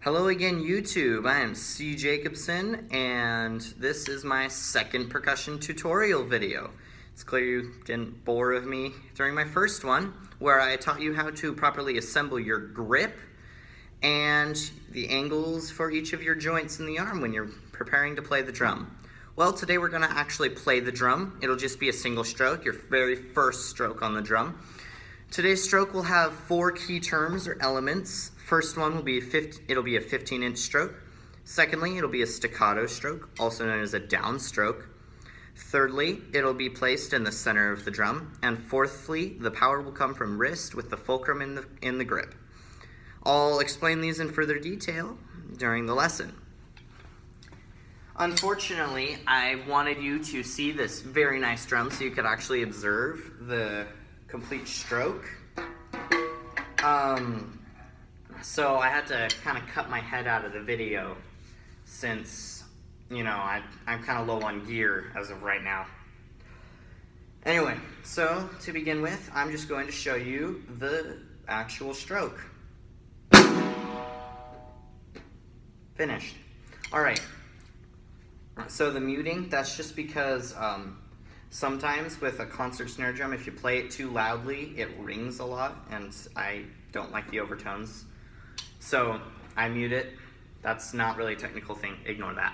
Hello again, YouTube. I am C. Jacobson, and this is my second percussion tutorial video. It's clear you didn't bore with me during my first one, where I taught you how to properly assemble your grip and the angles for each of your joints in the arm when you're preparing to play the drum. Well, today we're going to actually play the drum. It'll just be a single stroke, your very first stroke on the drum. Today's stroke will have 4 key terms or elements. First one will be it'll be a 15-inch stroke. Secondly, it'll be a staccato stroke, also known as a downstroke. Thirdly, it'll be placed in the center of the drum. And fourthly, the power will come from wrist with the fulcrum in the grip. I'll explain these in further detail during the lesson. Unfortunately, I wanted you to see this very nice drum so you could actually observe the complete stroke. So I had to kind of cut my head out of the video since, I'm kind of low on gear as of right now. Anyway, so to begin with, I'm just going to show you the actual stroke. Finished. Alright, so the muting, that's just because sometimes with a concert snare drum, if you play it too loudly, it rings a lot, and I don't like the overtones. So I mute it. That's not really a technical thing. Ignore that.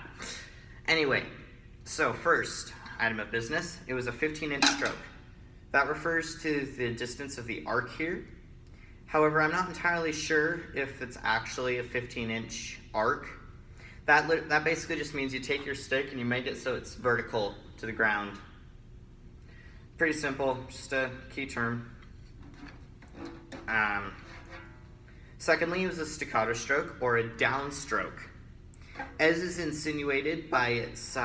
Anyway, so first item of business, it was a 15-inch stroke. That refers to the distance of the arc here. However, I'm not entirely sure if it's actually a 15-inch arc. That basically just means you take your stick and you make it so it's vertical to the ground. Pretty simple, just a key term. Secondly, it was a staccato stroke or a downstroke. As is insinuated by its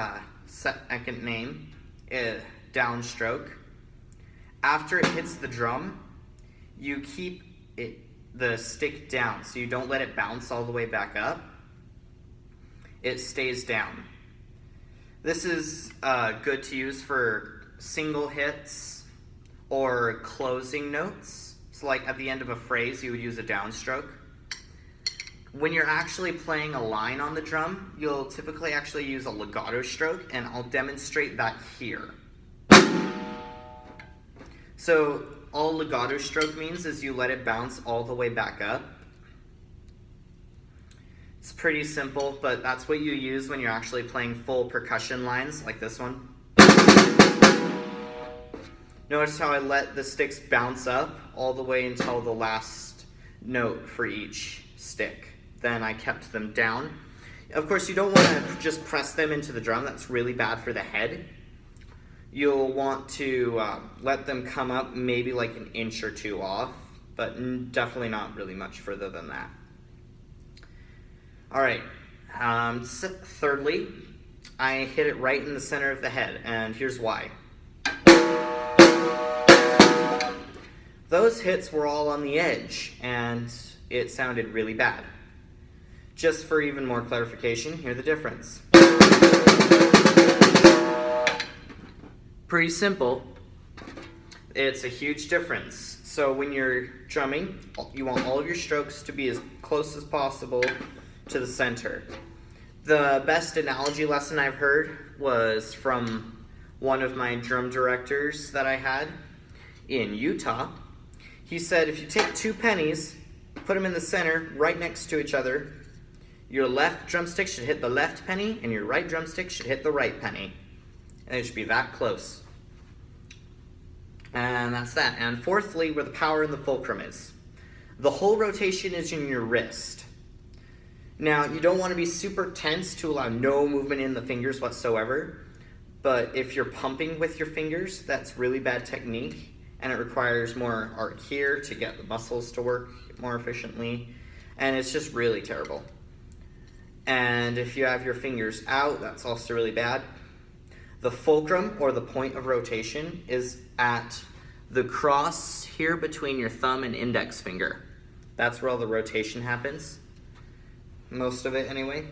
second name, downstroke. After it hits the drum, you keep the stick down, so you don't let it bounce all the way back up. It stays down. This is good to use for single hits or closing notes. So like at the end of a phrase, you would use a downstroke. When you're actually playing a line on the drum, you'll typically actually use a legato stroke, and I'll demonstrate that here. So all legato stroke means is you let it bounce all the way back up. It's pretty simple, but that's what you use when you're actually playing full percussion lines like this one. Notice how I let the sticks bounce up all the way until the last note for each stick. Then I kept them down. Of course, you don't want to just press them into the drum. That's really bad for the head. You'll want to let them come up maybe like an inch or 2 off, but definitely not really much further than that. All right, thirdly, I hit it right in the center of the head, and here's why. Those hits were all on the edge, and it sounded really bad. Just for even more clarification, hear the difference. Pretty simple. It's a huge difference. So when you're drumming, you want all of your strokes to be as close as possible to the center. The best analogy lesson I've heard was from one of my drum directors that I had in Utah. He said if you take 2 pennies, put them in the center right next to each other, your left drumstick should hit the left penny and your right drumstick should hit the right penny. And it should be that close. And that's that. And fourthly, where the power in the fulcrum is. The whole rotation is in your wrist. Now, you don't want to be super tense to allow no movement in the fingers whatsoever. But if you're pumping with your fingers, that's really bad technique. And it requires more arc here to get the muscles to work more efficiently. And it's just really terrible. And if you have your fingers out, that's also really bad. The fulcrum, or the point of rotation, is at the cross here between your thumb and index finger. That's where all the rotation happens. Most of it, anyway.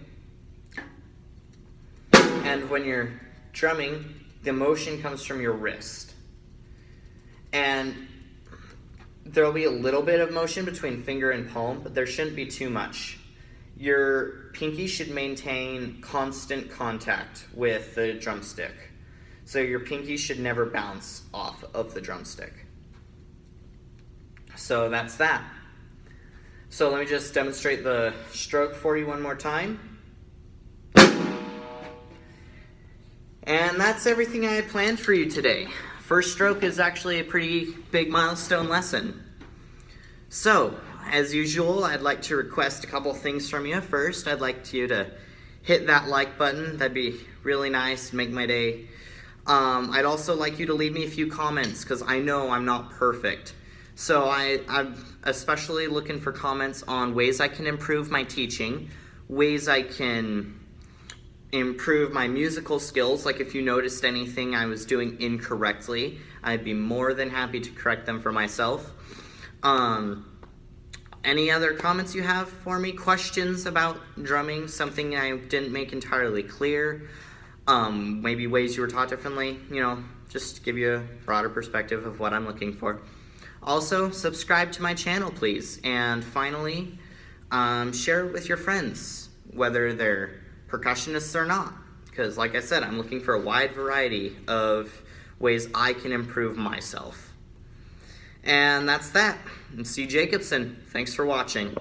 And when you're drumming, the motion comes from your wrist. And there will be a little bit of motion between finger and palm, but there shouldn't be too much. your pinky should maintain constant contact with the drumstick. So your pinky should never bounce off of the drumstick. So that's that. So let me just demonstrate the stroke for you one more time. And that's everything I had planned for you today. First stroke is actually a pretty big milestone lesson. So, as usual, I'd like to request a couple things from you. First, I'd like you to hit that like button. That'd be really nice, make my day. I'd also like you to leave me a few comments, because I know I'm not perfect. So I'm especially looking for comments on ways I can improve my teaching, ways I can improve my musical skills. Like if you noticed anything I was doing incorrectly, I'd be more than happy to correct them for myself. Any other comments you have for me? Questions about drumming? Something I didn't make entirely clear? Maybe ways you were taught differently? You know, just to give you a broader perspective of what I'm looking for. Also, subscribe to my channel, please. And finally, share it with your friends, whether they're percussionists or not. Because like I said, I'm looking for a wide variety of ways I can improve myself. And that's that. I'm C. Jacobson. Thanks for watching.